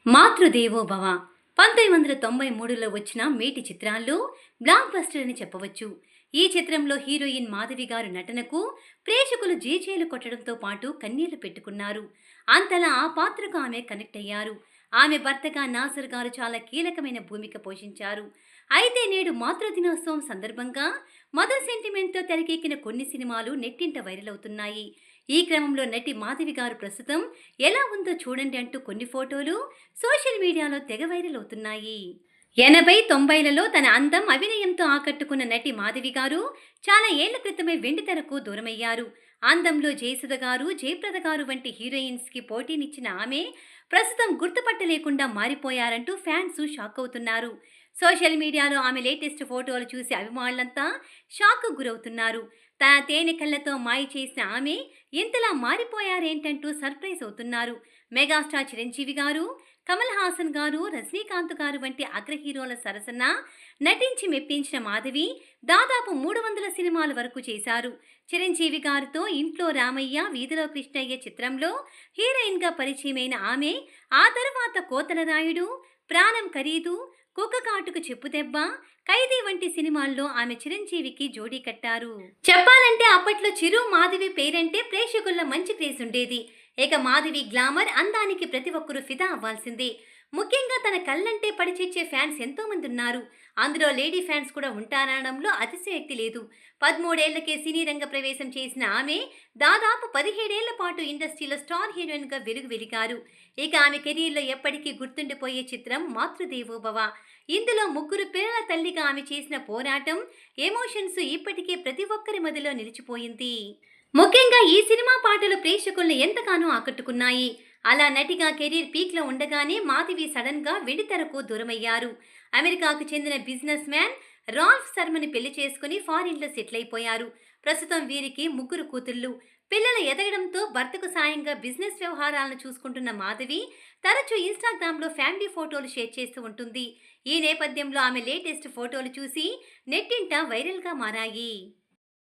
మాతృదేవో భవ 1993లో వచ్చిన మేటి చిత్రాల్లో బ్లాక్ బస్టర్ అని చెప్పవచ్చు. ఈ చిత్రంలో హీరోయిన్ మాధవి గారు నటనకు ప్రేక్షకులు జేజేలు కొట్టడంతో పాటు కన్నీళ్లు పెట్టుకున్నారు. అంతలా ఆ పాత్రకు ఆమె కనెక్ట్ అయ్యారు. ఆమె భర్తగా నాసర్ గారు చాలా కీలకమైన భూమిక పోషించారు. అయితే నేడు మాతృదినోత్సవం సందర్భంగా మదర్ సెంటిమెంట్తో తెరకెక్కిన కొన్ని సినిమాలు నెట్టింట వైరల్ అవుతున్నాయి. ఈ క్రమంలో నటి మాధవి గారు ప్రస్తుతం ఎలా ఉందో చూడండి అంటూ కొన్ని ఫోటోలు సోషల్ మీడియాలో తెగ వైరల్ అవుతున్నాయి. 80, 90లలో తన అందం, అభినయంతో ఆకట్టుకున్న నటి మాధవి గారు చాలా ఏళ్ల క్రితమే వెండితెరకు దూరమయ్యారు. అందంలో జయసుధ గారు, జయప్రద గారు వంటి హీరోయిన్స్ కి పోటీనిచ్చిన ఆమె ప్రస్తుతం గుర్తుపట్టలేకుండా మారిపోయారంటూ ఫ్యాన్స్ షాక్ అవుతున్నారు. సోషల్ మీడియాలో ఆమె లేటెస్ట్ ఫోటోలు చూసి అభిమానులంతా షాక్ గురవుతున్నారు. తన తేనె కళ్ళతో మాయ చేసిన ఆమె ఇంతలా మారిపోయారేంటంటూ సర్ప్రైజ్ అవుతున్నారు. మెగాస్టార్ చిరంజీవి గారు, కమల్ హాసన్ గారు, రజనీకాంత్ గారు వంటి అగ్ర హీరోల సరసన నటించి మెప్పించిన మాధవి దాదాపు 300 సినిమాల వరకు చేశారు. చిరంజీవి గారితో ఇంట్లో రామయ్య, వీధిలో కృష్ణయ్య చిత్రంలో హీరోయిన్గా పరిచయమైన ఆమె ఆ తర్వాత కోతల రాయుడు, ప్రాణం ఖరీదు, కుక్క కాటుకు చెప్పుదెబ్బ, ఖైదీ వంటి సినిమాల్లో ఆమె చిరంజీవికి జోడీ కట్టారు. చెప్పాలంటే అప్పట్లో చిరు, మాధవి పేరంటే ప్రేక్షకుల్లో మంచి క్రేజ్ ఉండేది. ఇక మాధవి గ్లామర్, అందానికి ప్రతి ఒక్కరూ ఫిదా అవ్వాల్సిందే. ముఖ్యంగా తన కళ్ళంటే పడిచేచ్చే ఫ్యాన్స్ ఎంతో మంది ఉన్నారు. అందులో లేడీ ఫ్యాన్స్ కూడా ఉంటారనడంలో అతిశయోక్తి లేదు. 13 ఏళ్లకే సినీ రంగ ప్రవేశం చేసిన ఆమె దాదాపు 17 ఏళ్ల పాటు ఇండస్ట్రీలో స్టార్ హీరోయిన్గా వెలిగారు. ఇక ఆమె కెరీర్లో ఎప్పటికీ గుర్తుండిపోయే చిత్రం మాతృదేవో భవ. ఇందులో ముగ్గురు పిల్లల తల్లిగా ఆమె చేసిన పోరాటం, ఎమోషన్స్ ఇప్పటికే ప్రతి ఒక్కరి మదిలో నిలిచిపోయింది. ముఖ్యంగా ఈ సినిమా పాటలు ప్రేక్షకుల్ని ఎంతగానో ఆకట్టుకున్నాయి. అలా నటిగా కెరీర్ పీక్లో ఉండగానే మాధవి సడన్గా వెండితెరకు దూరమయ్యారు. అమెరికాకు చెందిన బిజినెస్ మ్యాన్ రాల్ఫ్ శర్మని పెళ్లి చేసుకుని ఫారిన్లో సెటిల్ అయిపోయారు. ప్రస్తుతం వీరికి ముగ్గురు కూతుళ్లు. పిల్లలు ఎదగడంతో భర్తకు సాయంగా బిజినెస్ వ్యవహారాలను చూసుకుంటున్న మాధవి తరచూ ఇన్స్టాగ్రామ్లో ఫ్యామిలీ ఫోటోలు షేర్ చేస్తూ ఉంటుంది. ఈ నేపథ్యంలో ఆమె లేటెస్ట్ ఫోటోలు చూసి నెట్టింట వైరల్గా మారాయి.